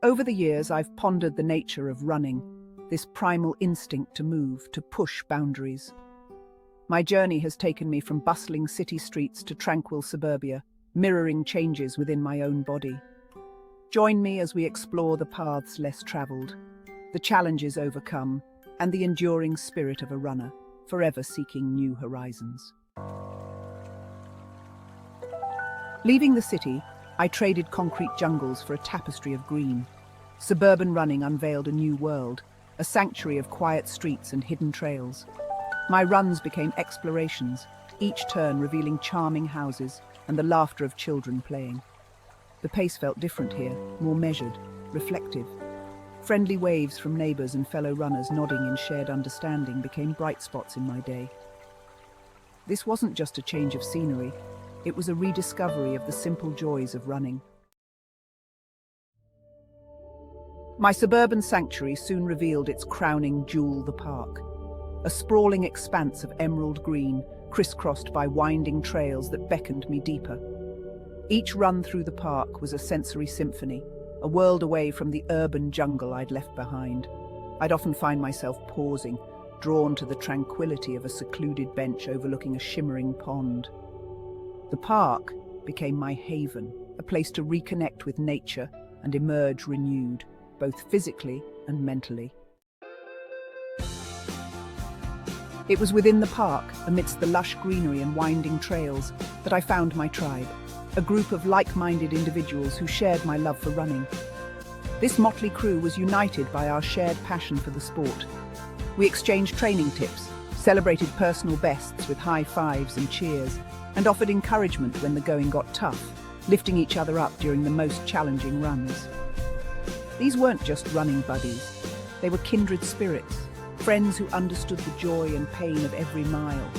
Over the years, I've pondered the nature of running, this primal instinct to move, to push boundaries. My journey has taken me from bustling city streets to tranquil suburbia, mirroring changes within my own body. Join me as we explore the paths less traveled, the challenges overcome, and the enduring spirit of a runner, forever seeking new horizons. Leaving the city, I traded concrete jungles for a tapestry of green. Suburban running unveiled a new world, a sanctuary of quiet streets and hidden trails. My runs became explorations, each turn revealing charming houses and the laughter of children playing. The pace felt different here, more measured, reflective. Friendly waves from neighbours and fellow runners nodding in shared understanding became bright spots in my day. This wasn't just a change of scenery, it was a rediscovery of the simple joys of running. My suburban sanctuary soon revealed its crowning jewel, the park. A sprawling expanse of emerald green, crisscrossed by winding trails that beckoned me deeper. Each run through the park was a sensory symphony, a world away from the urban jungle I'd left behind. I'd often find myself pausing, drawn to the tranquility of a secluded bench overlooking a shimmering pond. The park became my haven, a place to reconnect with nature and emerge renewed, both physically and mentally. It was within the park, amidst the lush greenery and winding trails, that I found my tribe, a group of like-minded individuals who shared my love for running. This motley crew was united by our shared passion for the sport. We exchanged training tips, celebrated personal bests with high fives and cheers, and offered encouragement when the going got tough, lifting each other up during the most challenging runs. These weren't just running buddies, they were kindred spirits, friends who understood the joy and pain of every mile.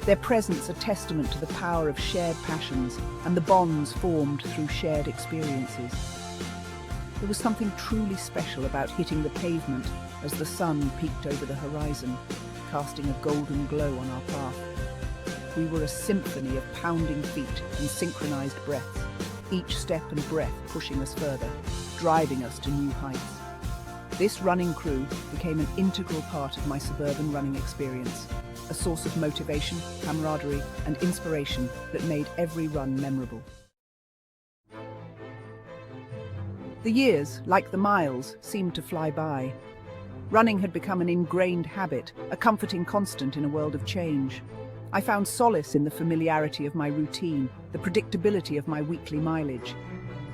Their presence a testament to the power of shared passions and the bonds formed through shared experiences. There was something truly special about hitting the pavement as the sun peeked over the horizon, casting a golden glow on our path. We were a symphony of pounding feet and synchronized breaths, each step and breath pushing us further, driving us to new heights. This running crew became an integral part of my suburban running experience, a source of motivation, camaraderie, and inspiration that made every run memorable. The years, like the miles, seemed to fly by. Running had become an ingrained habit, a comforting constant in a world of change. I found solace in the familiarity of my routine, the predictability of my weekly mileage.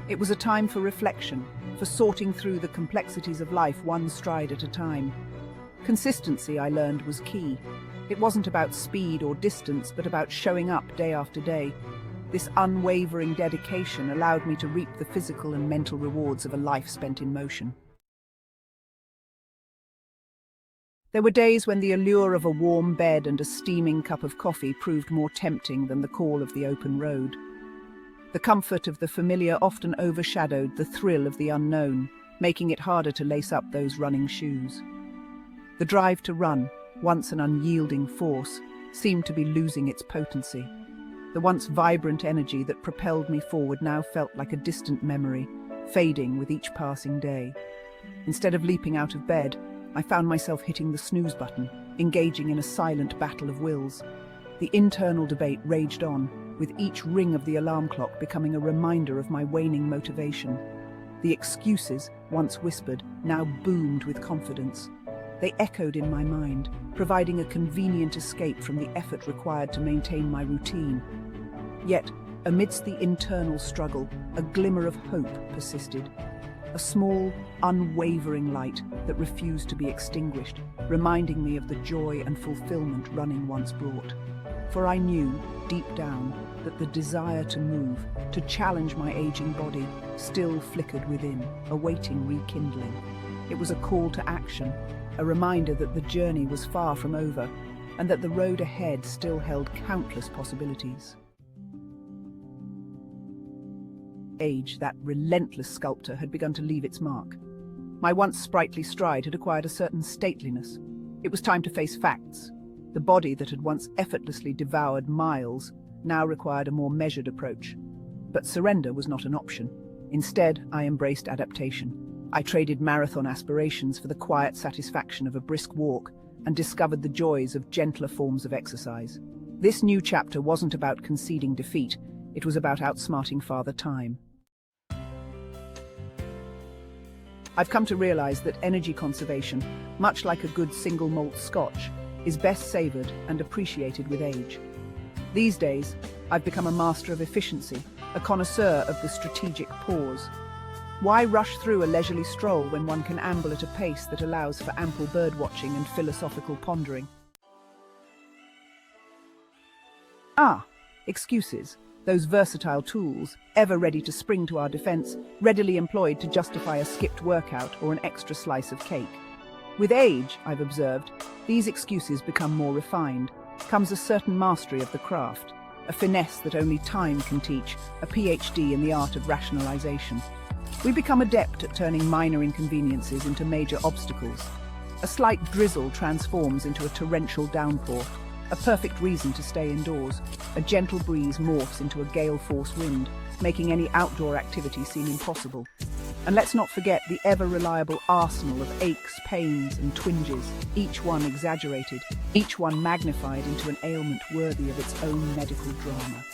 It was a time for reflection, for sorting through the complexities of life one stride at a time. Consistency, I learned, was key. It wasn't about speed or distance, but about showing up day after day. This unwavering dedication allowed me to reap the physical and mental rewards of a life spent in motion. There were days when the allure of a warm bed and a steaming cup of coffee proved more tempting than the call of the open road. The comfort of the familiar often overshadowed the thrill of the unknown, making it harder to lace up those running shoes. The drive to run, once an unyielding force, seemed to be losing its potency. The once vibrant energy that propelled me forward now felt like a distant memory, fading with each passing day. Instead of leaping out of bed, I found myself hitting the snooze button, engaging in a silent battle of wills. The internal debate raged on, with each ring of the alarm clock becoming a reminder of my waning motivation. The excuses, once whispered, now boomed with confidence. They echoed in my mind, providing a convenient escape from the effort required to maintain my routine. Yet, amidst the internal struggle, a glimmer of hope persisted. A small, unwavering light that refused to be extinguished, reminding me of the joy and fulfillment running once brought. For I knew, deep down, that the desire to move, to challenge my aging body, still flickered within, awaiting rekindling. It was a call to action, a reminder that the journey was far from over, and that the road ahead still held countless possibilities. Age, that relentless sculptor, had begun to leave its mark. My once sprightly stride had acquired a certain stateliness. It was time to face facts. The body that had once effortlessly devoured miles now required a more measured approach. But surrender was not an option. Instead, I embraced adaptation. I traded marathon aspirations for the quiet satisfaction of a brisk walk and discovered the joys of gentler forms of exercise. This new chapter wasn't about conceding defeat, it was about outsmarting Father Time. I've come to realize that energy conservation, much like a good single malt scotch, is best savored and appreciated with age. These days, I've become a master of efficiency, a connoisseur of the strategic pause. Why rush through a leisurely stroll when one can amble at a pace that allows for ample birdwatching and philosophical pondering? Excuses, those versatile tools, ever ready to spring to our defense, readily employed to justify a skipped workout or an extra slice of cake. With age, I've observed, these excuses become more refined. Comes a certain mastery of the craft, a finesse that only time can teach, a PhD in the art of rationalization. We become adept at turning minor inconveniences into major obstacles. A slight drizzle transforms into a torrential downpour, a perfect reason to stay indoors. A gentle breeze morphs into a gale-force wind, making any outdoor activity seem impossible. And let's not forget the ever-reliable arsenal of aches, pains, and twinges, each one exaggerated, each one magnified into an ailment worthy of its own medical drama.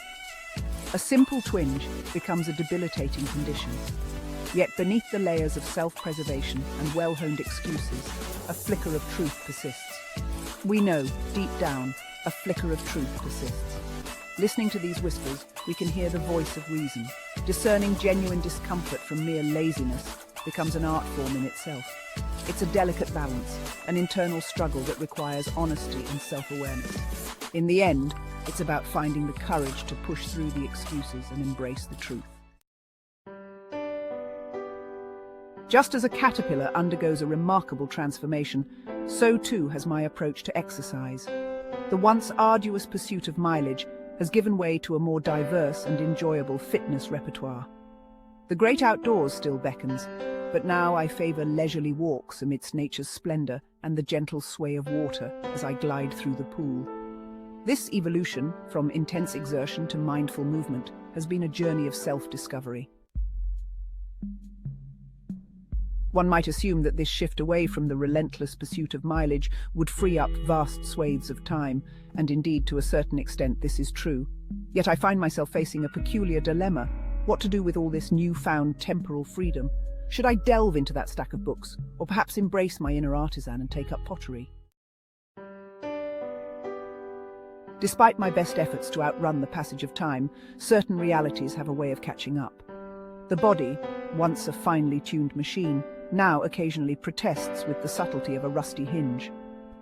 A simple twinge becomes a debilitating condition. Yet beneath the layers of self-preservation and well-honed excuses, a flicker of truth persists. We know, deep down, a flicker of truth persists. Listening to these whispers, we can hear the voice of reason. Discerning genuine discomfort from mere laziness becomes an art form in itself. It's a delicate balance, an internal struggle that requires honesty and self-awareness. In the end, it's about finding the courage to push through the excuses and embrace the truth. Just as a caterpillar undergoes a remarkable transformation, so too has my approach to exercise. The once arduous pursuit of mileage has given way to a more diverse and enjoyable fitness repertoire. The great outdoors still beckons, but now I favor leisurely walks amidst nature's splendor and the gentle sway of water as I glide through the pool. This evolution, from intense exertion to mindful movement, has been a journey of self-discovery. One might assume that this shift away from the relentless pursuit of mileage would free up vast swathes of time, and indeed, to a certain extent, this is true. Yet I find myself facing a peculiar dilemma: what to do with all this newfound temporal freedom? Should I delve into that stack of books, or perhaps embrace my inner artisan and take up pottery? Despite my best efforts to outrun the passage of time, certain realities have a way of catching up. The body, once a finely tuned machine, now occasionally protests with the subtlety of a rusty hinge.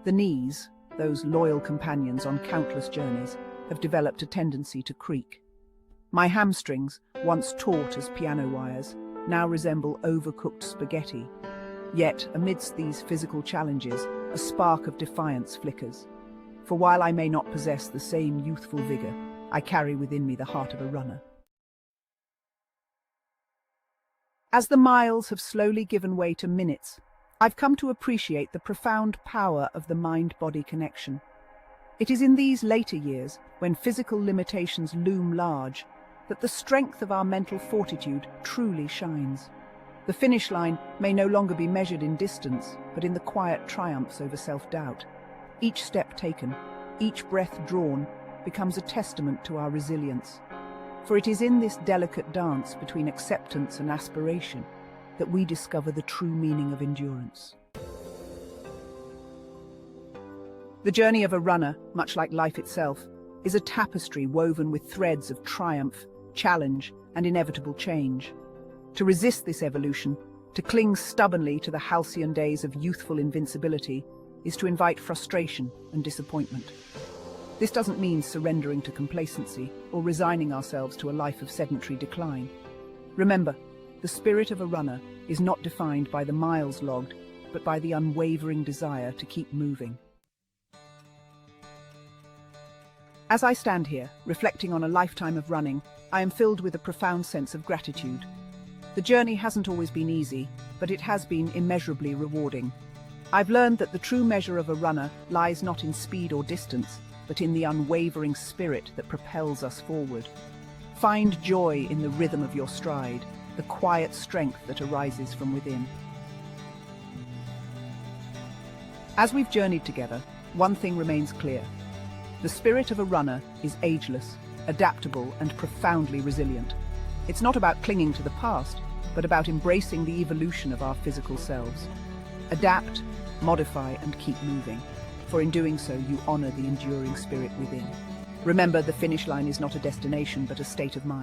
The knees, those loyal companions on countless journeys, have developed a tendency to creak. My hamstrings, once taut as piano wires, now resemble overcooked spaghetti. Yet, amidst these physical challenges, a spark of defiance flickers. For while I may not possess the same youthful vigor, I carry within me the heart of a runner. As the miles have slowly given way to minutes, I've come to appreciate the profound power of the mind-body connection. It is in these later years, when physical limitations loom large, that the strength of our mental fortitude truly shines. The finish line may no longer be measured in distance, but in the quiet triumphs over self-doubt. Each step taken, each breath drawn, becomes a testament to our resilience. For it is in this delicate dance between acceptance and aspiration that we discover the true meaning of endurance. The journey of a runner, much like life itself, is a tapestry woven with threads of triumph, challenge, and inevitable change. To resist this evolution, to cling stubbornly to the halcyon days of youthful invincibility, is to invite frustration and disappointment. This doesn't mean surrendering to complacency or resigning ourselves to a life of sedentary decline. Remember, the spirit of a runner is not defined by the miles logged, but by the unwavering desire to keep moving. As I stand here, reflecting on a lifetime of running, I am filled with a profound sense of gratitude. The journey hasn't always been easy, but it has been immeasurably rewarding. I've learned that the true measure of a runner lies not in speed or distance, but in the unwavering spirit that propels us forward. Find joy in the rhythm of your stride, the quiet strength that arises from within. As we've journeyed together, one thing remains clear. The spirit of a runner is ageless, adaptable, and profoundly resilient. It's not about clinging to the past, but about embracing the evolution of our physical selves. Adapt, modify, and keep moving, for in doing so, you honor the enduring spirit within. Remember, the finish line is not a destination, but a state of mind.